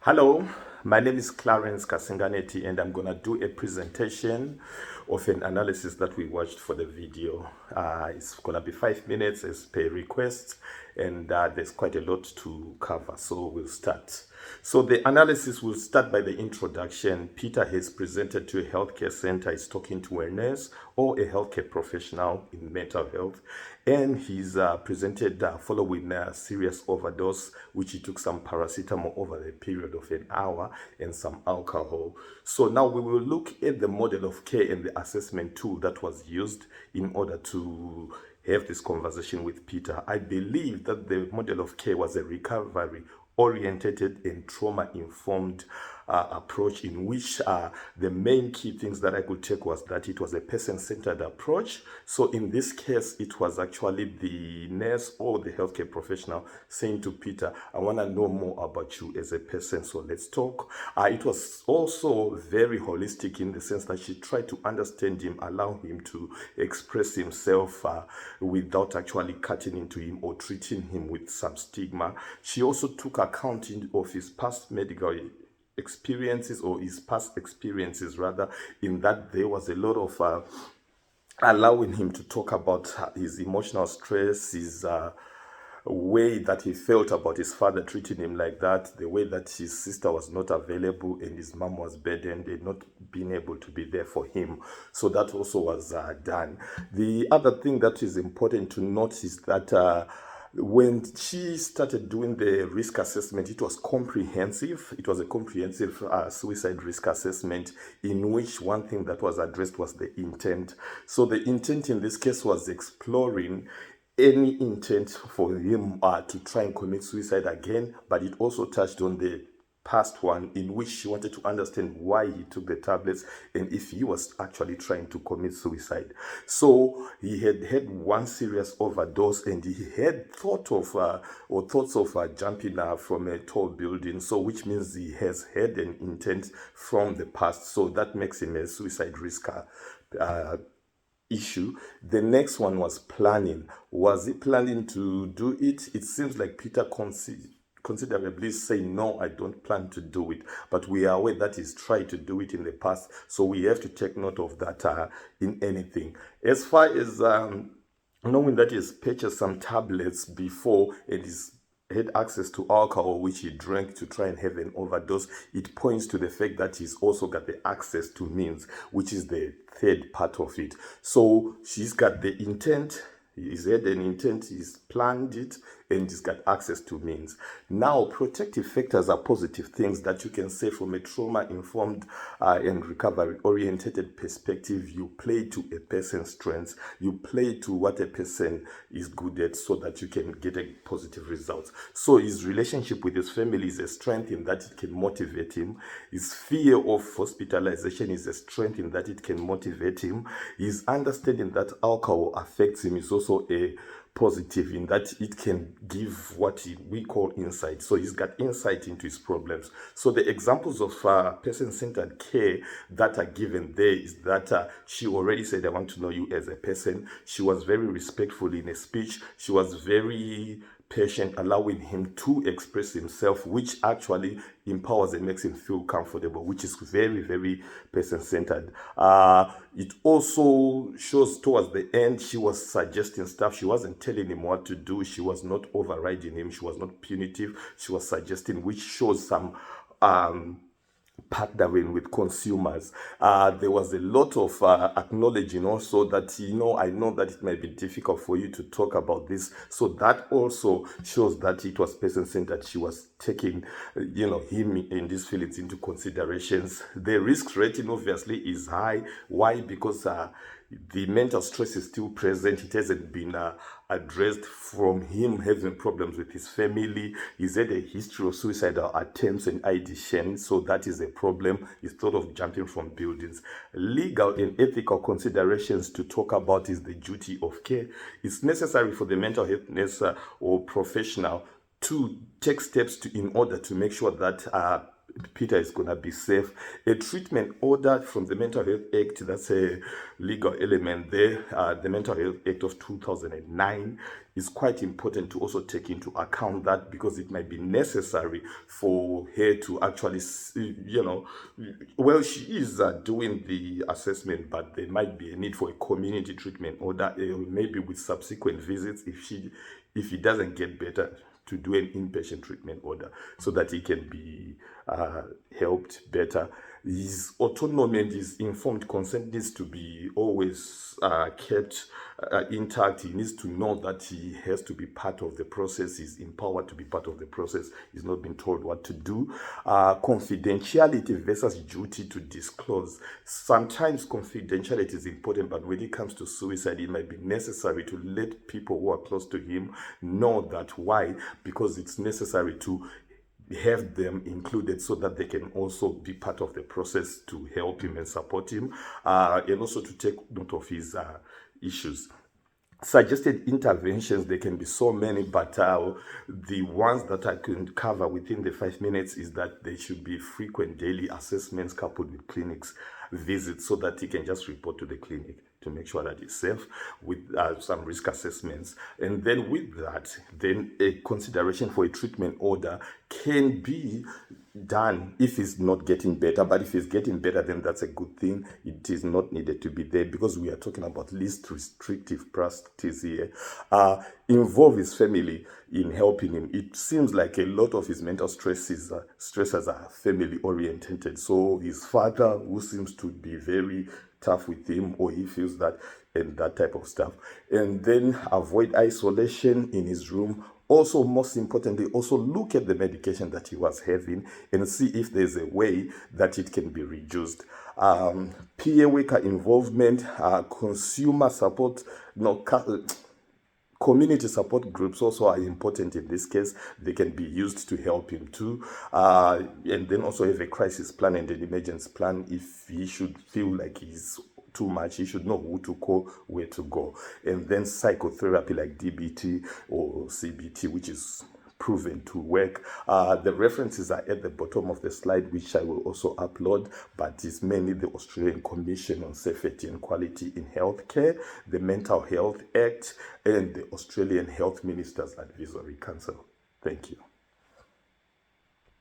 Hello, my name is Clarence Kasinganeti, and I'm going to do a presentation of an analysis that we watched for the video. It's going to be 5 minutes as per request, and there's quite a lot to cover, so we'll start. So the analysis will start by the introduction. Peter has presented to a healthcare center. He's talking to a nurse or a healthcare professional in mental health, and he's presented following a serious overdose, which he took some paracetamol over the period of an hour and some alcohol. So now we will look at the model of care and the assessment tool that was used in order to have this conversation with Peter. I believe that the model of care was a recovery oriented and trauma informed approach, in which the main key things that I could take was that it was a person-centered approach. So in this case, it was actually the nurse or the healthcare professional saying to Peter, I want to know more about you as a person, so let's talk. It was also very holistic in the sense that she tried to understand him, allow him to express himself without actually cutting into him or treating him with some stigma. She also took account of his past medical experiences, or his past experiences rather, in that there was a lot of allowing him to talk about his emotional stress, his way that he felt about his father treating him like that, the way that his sister was not available and his mom was burdened and not being able to be there for him. So that also was done. The other thing that is important to note is that when she started doing the risk assessment, it was comprehensive. It was a comprehensive suicide risk assessment, in which one thing that was addressed was the intent. So the intent in this case was exploring any intent for him to try and commit suicide again, but it also touched on the past one, in which she wanted to understand why he took the tablets and if he was actually trying to commit suicide. So he had had one serious overdose, and he had thoughts of jumping from a tall building, so which means he has had an intent from the past. So that makes him a suicide risk issue. The next one was planning. Was he planning to do it? It seems like Peter considerably saying, no, I don't plan to do it, but we are aware that he's tried to do it in the past, so we have to take note of that in anything. As far as knowing that he's purchased some tablets before and he's had access to alcohol, which he drank to try and have an overdose, it points to the fact that he's also got the access to means, which is the third part of it. So she's got the intent, he's had an intent, he's planned it, and he's got access to means. Now, protective factors are positive things that you can say from a trauma-informed and recovery-oriented perspective. You play to a person's strengths, you play to what a person is good at, so that you can get a positive result. So his relationship with his family is a strength in that it can motivate him. His fear of hospitalization is a strength in that it can motivate him. His understanding that alcohol affects him is also a positive in that it can give what we call insight. So he's got insight into his problems. So the examples of person-centered care that are given there is that she already said, I want to know you as a person. She was very respectful in her speech. She was very patient, allowing him to express himself, which actually empowers and makes him feel comfortable, which is very, very person-centered. It also shows towards the end, she was suggesting stuff. She wasn't telling him what to do. She was not overriding him. She was not punitive. She was suggesting, which shows some partnering with consumers. There was a lot of acknowledging also that, I know that it might be difficult for you to talk about this. So that also shows that it was person-centered. She was taking, him in these feelings into considerations. The risk rating obviously is high. Why? Because the mental stress is still present. It hasn't been addressed from him having problems with his family. He's had a history of suicidal attempts and ideation, so that is a problem. He's thought of jumping from buildings. Legal and ethical considerations to talk about is the duty of care. It's necessary for the mental health nurse or professional to take steps in order to make sure that Peter is going to be safe. A treatment order from the Mental Health Act, that's a legal element there. The Mental Health Act of 2009 is quite important to also take into account that, because it might be necessary for her to actually, well, she is doing the assessment, but there might be a need for a community treatment order, maybe with subsequent visits if he doesn't get better, to do an inpatient treatment order so that he can be helped better. His autonomy and his informed consent needs to be always kept intact. He needs to know that he has to be part of the process. He's empowered to be part of the process. He's not been told what to do. Confidentiality versus duty to disclose. Sometimes confidentiality is important, but when it comes to suicide, it might be necessary to let people who are close to him know that. Why? Because it's necessary to have them included so that they can also be part of the process to help him and support him, and also to take note of his issues. Suggested interventions, there can be so many, but the ones that I can cover within the 5 minutes is that there should be frequent daily assessments coupled with clinics visits, so that he can just report to the clinic to make sure that he's safe, with some risk assessments. And then with that, then a consideration for a treatment order can be done if he's not getting better. But if he's getting better, then that's a good thing. It is not needed to be there, because we are talking about least restrictive practice here. Involve his family in helping him. It seems like a lot of his mental stresses are family oriented. So his father, who seems to be very tough with him, or he feels that, and that type of stuff. And then avoid isolation in his room. Also, most importantly, also look at the medication that he was having and see if there's a way that it can be reduced. Peer worker involvement, consumer support, community support groups also are important in this case. They can be used to help him too. And then also have a crisis plan and an emergency plan. If he should feel like he's too much, he should know who to call, where to go. And then psychotherapy like DBT or CBT, which is proven to work. The references are at the bottom of the slide, which I will also upload, but it's mainly the Australian Commission on Safety and Quality in Healthcare, the Mental Health Act, and the Australian Health Ministers Advisory Council. Thank you.